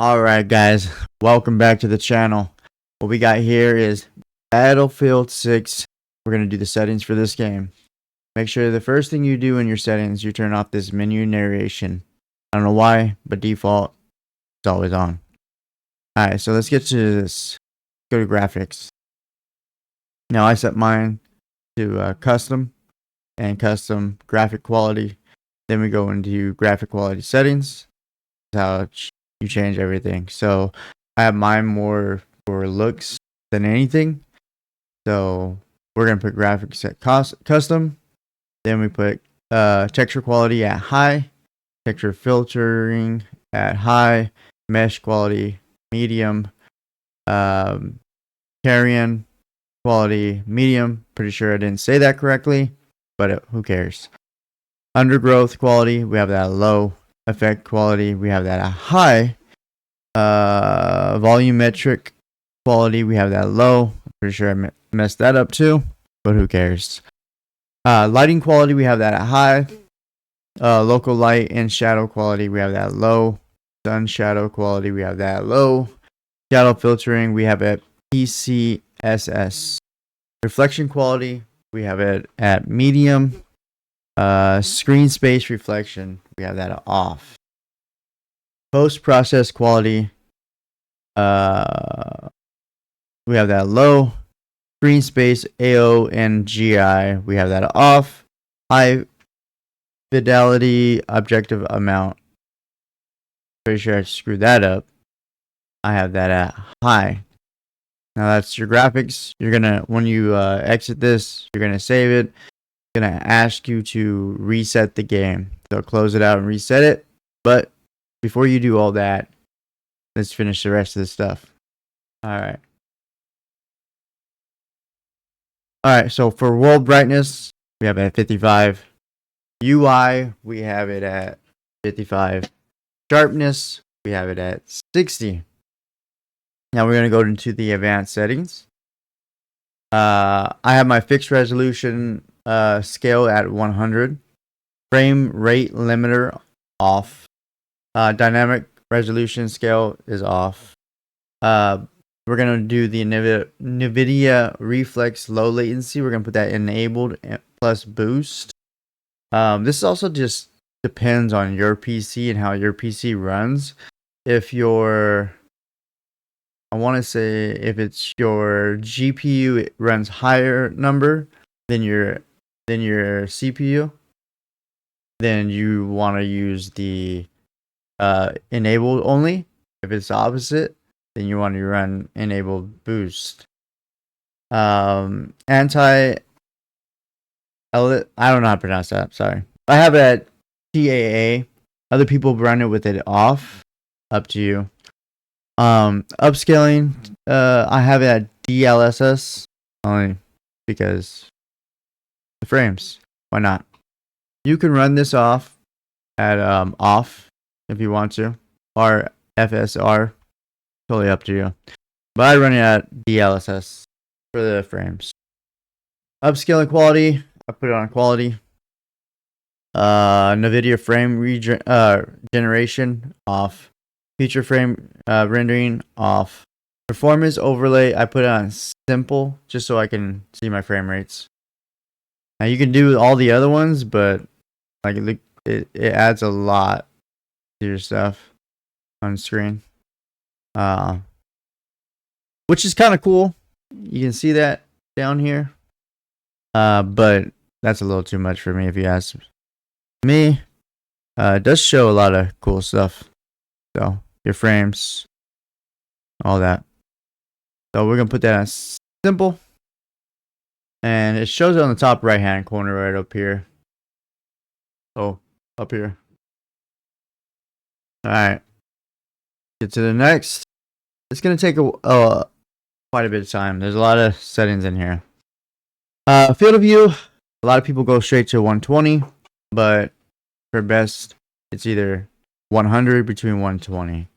Alright guys, welcome back to the channel. What we got here is Battlefield 6. We're going to do the settings for this game. Make sure the first thing you do in your settings, you turn off this menu narration. I don't know why, but default, it's always on. Alright, so let's get to this. Go to graphics. Now I set mine to custom and custom graphic quality. Then we go into graphic quality settings. That's how you change everything. So I have mine more for looks than anything. So we're gonna put graphics at custom. Then we put texture quality at high, texture filtering at high, mesh quality medium, carrion quality medium. Pretty sure I didn't say that correctly, but who cares? Undergrowth quality, we have that low. Effect quality, we have that at high. Volumetric quality, we have that low. Pretty sure I messed that up too, but who cares? Lighting quality, we have that at high. Local light and shadow quality, we have that low. Sun shadow quality, we have that low. Shadow filtering, we have at PCSS. Reflection quality, we have it at medium. Screen space reflection, we have that off. Post-process quality, we have that low. Screen space AO and GI, we have that off. High fidelity objective amount, pretty sure I screwed that up. I have that at high. Now that's your graphics. You're gonna, when you exit this, you're gonna save it. It's gonna ask you to reset the game. So close it out and reset it. But before you do all that, let's finish the rest of the stuff. Alright. Alright, so for world brightness, we have it at 55. UI, we have it at 55. Sharpness, we have it at 60. Now we're going to go into the advanced settings. I have my fixed resolution scale at 100. Frame rate limiter off. Dynamic resolution scale is off. We're going to do the NVIDIA Reflex low latency. We're going to put that enabled plus boost. This also just depends on your PC and how your PC runs. If your, I want to say if it's your GPU, it runs higher number than your CPU, then you want to use the enabled only. If it's the opposite, then you want to run enabled boost. Anti-Aliasing, I don't know how to pronounce that, sorry. I have it at TAA. Other people run it with it off. Up to you. Upscaling, I have it at DLSS only because the frames. Why not? You can run this off at off if you want to, or FSR. Totally up to you. But I run it at DLSS for the frames. Upscaling quality, I put it on quality. NVIDIA frame generation off. Feature frame rendering off. Performance overlay, I put it on simple just so I can see my frame rates. Now you can do all the other ones, but like it adds a lot to your stuff on screen. Which is kind of cool. You can see that down here. But that's a little too much for me if you ask me. It does show a lot of cool stuff. So your frames, all that. So we're gonna put that on simple. And it shows it on the top right hand corner right up here. Oh, up here. Alright. Get to the next. It's gonna take quite a bit of time. There's a lot of settings in here. Field of view, a lot of people go straight to 120, but for best, it's either 100 between 120.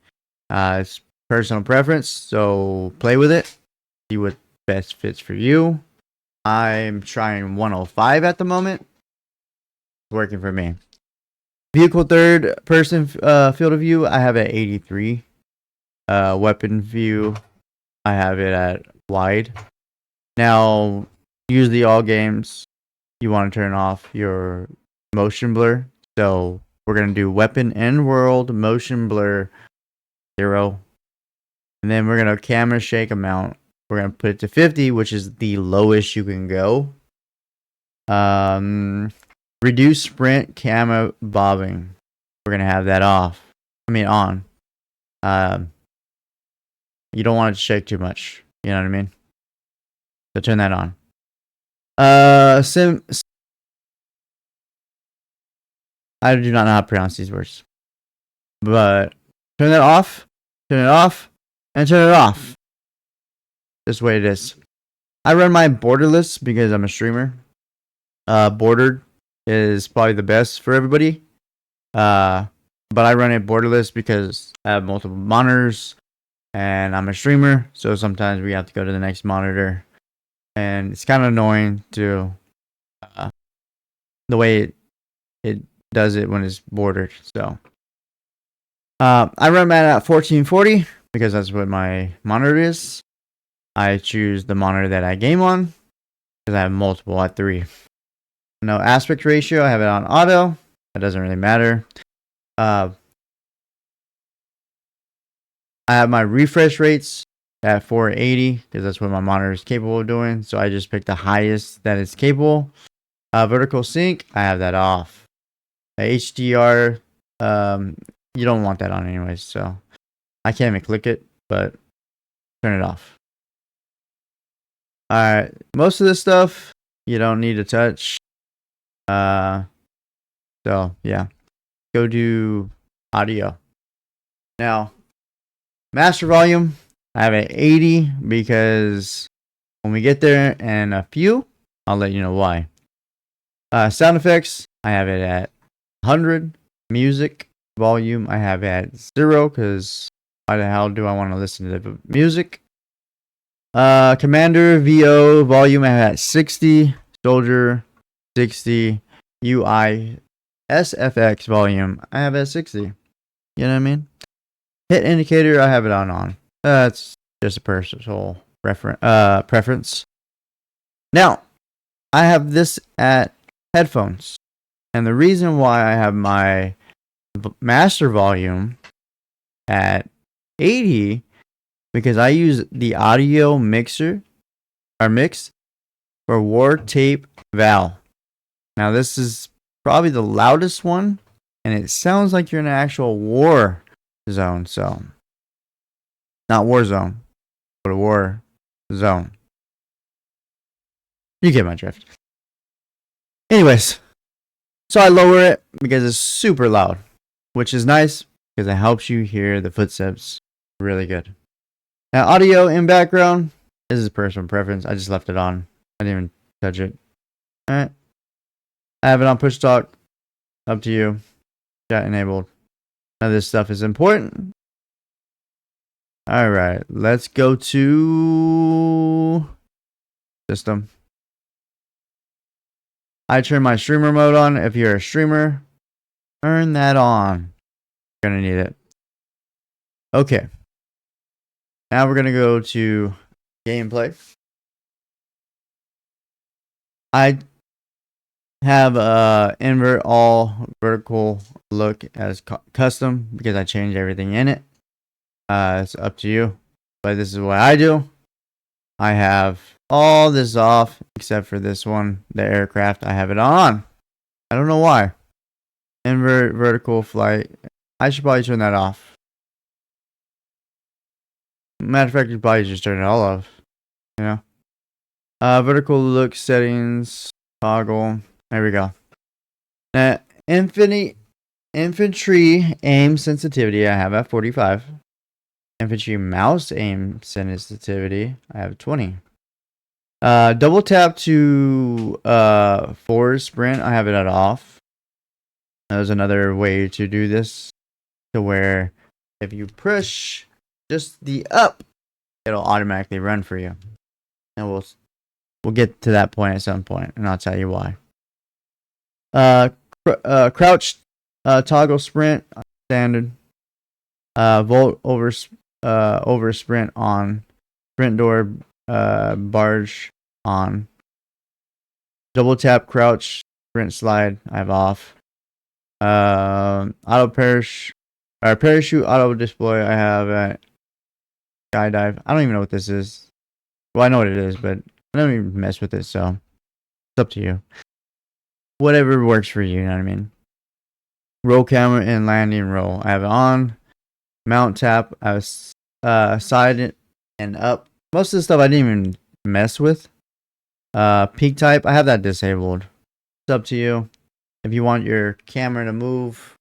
It's personal preference, so play with it. See what best fits for you. I'm trying 105 at the moment. It's working for me. Vehicle third person field of view, I have at 83. Weapon view, I have it at wide. Now, usually all games, you want to turn off your motion blur. So we're going to do weapon and world motion blur 0. And then we're going to camera shake amount. We're going to put it to 50, which is the lowest you can go. Reduce sprint camera bobbing. We're going to have that off. On. You don't want it to shake too much. You know what I mean? So turn that on. I do not know how to pronounce these words. But turn that off, turn it off, and turn it off. This way it is. I run my borderless because I'm a streamer. Bordered is probably the best for everybody. But I run it borderless because I have multiple monitors and I'm a streamer. So sometimes we have to go to the next monitor. And it's kind of annoying to the way it does it when it's bordered. So I run that at 1440 because that's what my monitor is. I choose the monitor that I game on because I have multiple at 3. No aspect ratio, I have it on auto. That doesn't really matter. I have my refresh rates at 480 because that's what my monitor is capable of doing. So I just picked the highest that it's capable. Vertical sync, I have that off. HDR, you don't want that on anyways. So I can't even click it, but turn it off. Alright, most of this stuff you don't need to touch. So yeah. Go do audio. Now, master volume, I have it 80 because when we get there and a few, I'll let you know why. Sound effects, I have it at 100. Music volume, I have it at 0 because why the hell do I want to listen to the music? Commander VO volume, I have at 60. Soldier 60. UI SFX volume, I have at 60. You know what I mean? Hit indicator, I have it on. That's just a personal preference. Now, I have this at headphones. And the reason why I have my master volume at 80 because I use the audio mix for War Tape Val. Now this is probably the loudest one and it sounds like you're in an actual war zone. So not war zone, but a war zone. You get my drift. Anyways, so I lower it because it's super loud, which is nice because it helps you hear the footsteps really good. Now, audio in background, this is personal preference. I just left it on. I didn't even touch it. Alright. I have it on push talk. Up to you. Chat enabled. None of this stuff is important. Alright, let's go to system. I turn my streamer mode on. If you're a streamer, turn that on. You're gonna need it. Okay. Now we're gonna go to gameplay. I have invert all vertical look as custom because I changed everything in it. It's up to you, but this is what I do. I have all this off except for this one, the aircraft. I have it on. I don't know why. Invert vertical flight. I should probably turn that off. Matter of fact, you probably just turn it all off. You know. Vertical look settings toggle. There we go. Now, infantry aim sensitivity, I have at 45. Infantry mouse aim sensitivity, I have 20. Double tap to forward sprint, I have it at off. There's another way to do this, to where if you push just the up, it'll automatically run for you. And we'll get to that point at some point, and I'll tell you why. Crouch toggle sprint standard. Volt over over sprint on. Sprint door barge on. Double tap crouch sprint slide I have off. Auto parachute auto deploy I have at skydive. I don't even know what this is. Well, I know what it is, but I don't even mess with it, so it's up to you. Whatever works for you, you know what I mean? Roll camera and landing roll. I have it on. Mount tap. I have side and up. Most of the stuff I didn't even mess with. Peak type. I have that disabled. It's up to you. If you want your camera to move,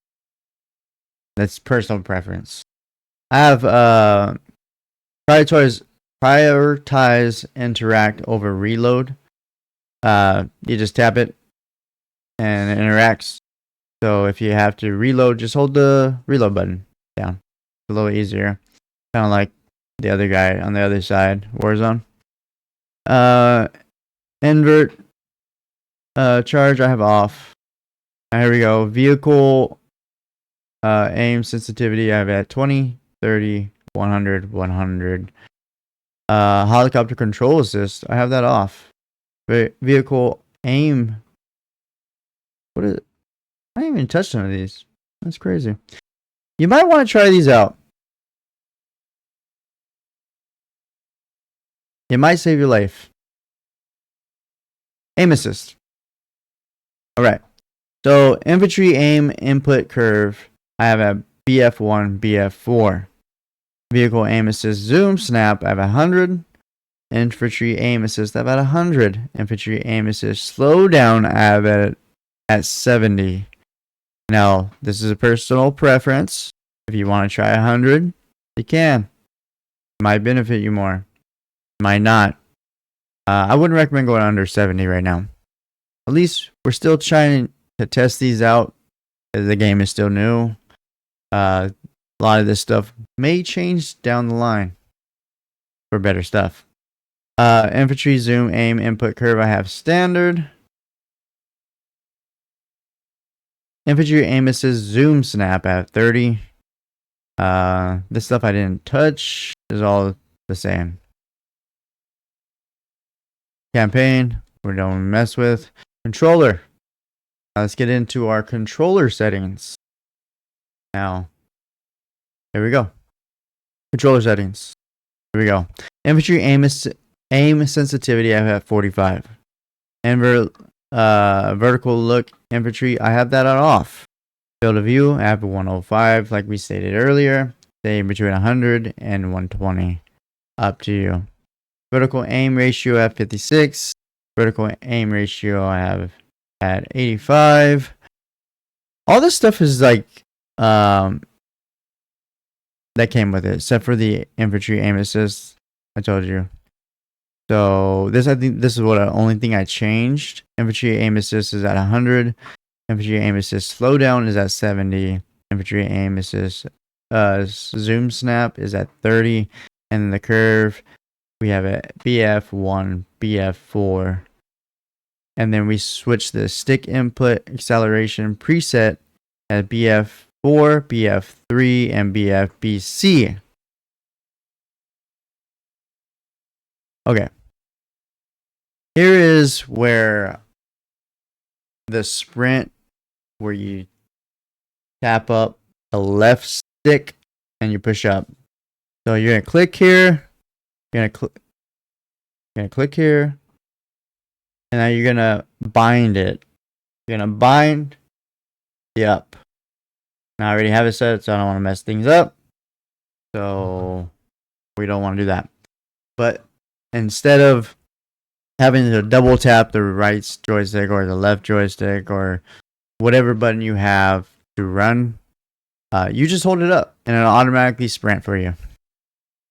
that's personal preference. I have prioritize interact over reload. You just tap it and it interacts. So if you have to reload, just hold the reload button down. It's a little easier. Kind of like the other guy on the other side, Warzone. Invert charge I have off. Here we go. Vehicle aim sensitivity I have at 20, 30, 100, 100. Helicopter control assist I have that off. Vehicle aim. What is it? I didn't even touch none of these. That's crazy. You might want to try these out. It might save your life. Aim assist. Alright. So infantry aim input curve I have a BF1, BF4. Vehicle aim assist zoom snap I have 100. Infantry aim assist I have at 100. Infantry aim assist slow down I have at 70. Now, this is a personal preference. If you want to try 100, you can. It might benefit you more. It might not. I wouldn't recommend going under 70 right now. At least we're still trying to test these out. The game is still new. A lot of this stuff may change down the line for better stuff. Infantry zoom aim input curve I have standard. Infantry aim assist zoom snap at 30. This stuff I didn't touch is all the same. Campaign, we don't mess with. Controller. Let's get into our controller settings. Now, here we go. Controller settings. Here we go. Infantry aim sensitivity I have at 45. Vertical look infantry I have that on off. Field of view I have a 105 like we stated earlier. Stay between 100 and 120. Up to you. Vertical aim ratio at 56. Vertical aim ratio I have at 85. All this stuff is like that came with it, except for the infantry aim assist. I told you. So I think this is what the only thing I changed. Infantry aim assist is at 100. Infantry aim assist slowdown is at 70. Infantry aim assist zoom snap is at 30. And the curve we have a BF1, BF4. And then we switch the stick input acceleration preset at BF4, BF3, and BFBC. Okay. Here is where the sprint, where you tap up the left stick and you push up. So you're going to click here. You're going to click here. And now you're going to bind it. You're going to bind the up. Now I already have it set, so I don't want to mess things up. So we don't want to do that. But instead of having to double tap the right joystick or the left joystick or whatever button you have to run, you just hold it up and it'll automatically sprint for you.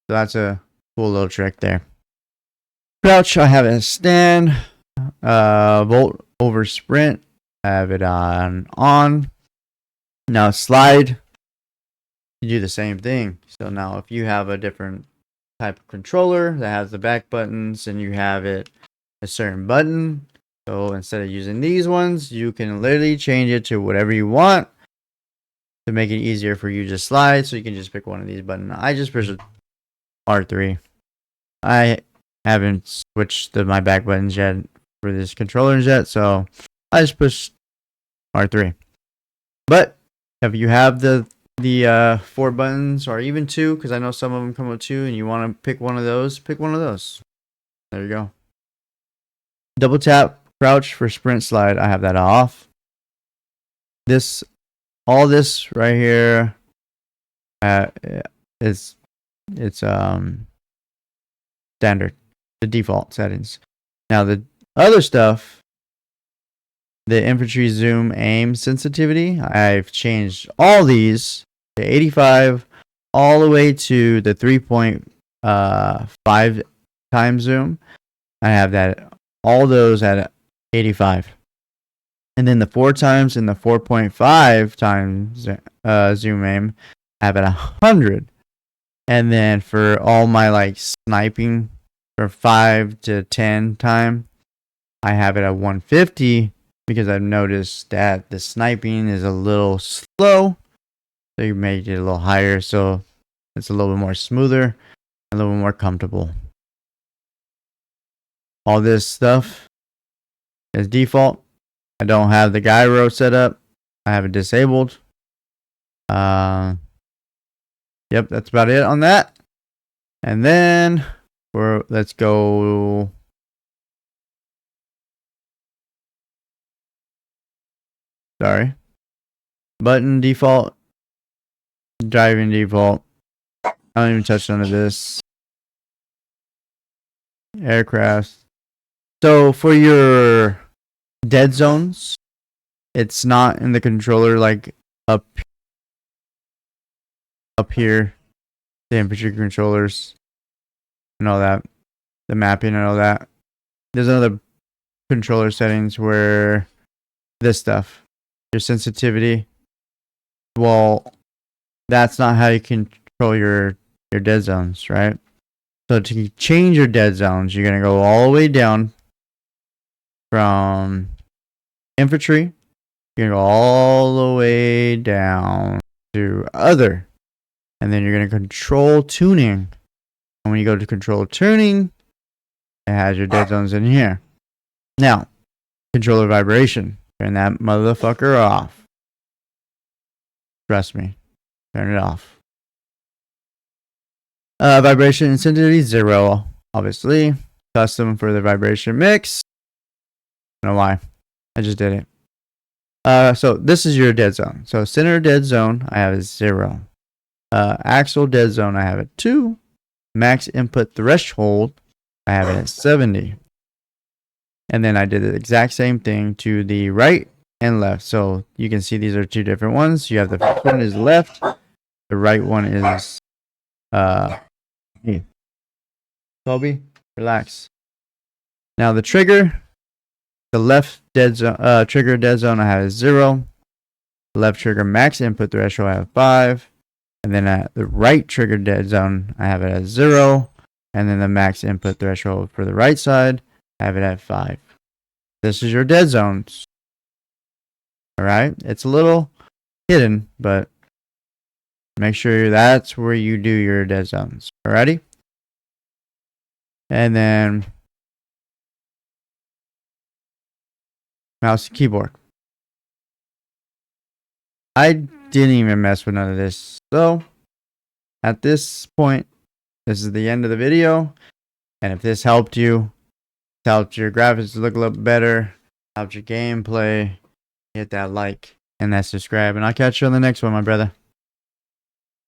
So that's a cool little trick there. Crouch, I have it as stand. Volt over sprint, I have it on. Now slide, you do the same thing. So now if you have a different type of controller that has the back buttons and you have it a certain button, so instead of using these ones, you can literally change it to whatever you want. to make it easier for you to slide, so you can just pick one of these buttons. I just push R3. I haven't switched my back buttons yet for this controllers yet, so I just push R3. But if you have the 4 buttons or even 2, because I know some of them come with 2, and you want to pick one of those, pick one of those. There you go. Double tap crouch for sprint slide. I have that off. All this right here, it's standard, the default settings. Now the other stuff, the infantry zoom aim sensitivity, I've changed all these to 85 all the way to the 3.5 times zoom. I have that, all those at 85. And then the 4 times and the 4.5 times zoom aim, I have at 100. And then for all my like sniping for 5 to 10 time, I have it at 150, because I've noticed that the sniping is a little slow. So you make it a little higher, so it's a little bit more smoother, a little bit more comfortable. All this stuff is default. I don't have the gyro set up. I have it disabled. Yep, that's about it on that. And then let's go. Sorry. Button default. Driving default. I don't even touch none of this. Aircraft. So for your dead zones, it's not in the controller like up here, the infantry controllers and all that, the mapping and all that. There's another controller settings where this stuff, your sensitivity, well, that's not how you control your dead zones, right? So to change your dead zones, you're gonna go all the way down from infantry. You're gonna go all the way down to other, and then you're gonna control tuning. And when you go to control tuning, it has your dead zones in here. Now, controller vibration. Turn that motherfucker off. Trust me. Turn it off. Vibration sensitivity 0, obviously. Custom for the vibration mix. I don't know why. I just did it. So this is your dead zone. So center dead zone, I have a 0. Axle dead zone, I have a 2. Max input threshold, I have it at 70. And then I did the exact same thing to the right and left. So you can see these are 2 different ones. You have the first one is left. The right one is Kobe, relax. Now the trigger, the left dead zone, trigger dead zone, I have a 0. Left trigger max input threshold, I have 5. And then at the right trigger dead zone, I have it at 0. And then the max input threshold for the right side, I have it at 5. This is your dead zones. Alright, it's a little hidden, but make sure that's where you do your dead zones. Alrighty? And then mouse and keyboard. I didn't even mess with none of this. So at this point, this is the end of the video. And if this helped you, helped your graphics to look a little better, helped your gameplay, hit that like and that subscribe. And I'll catch you on the next one, my brother.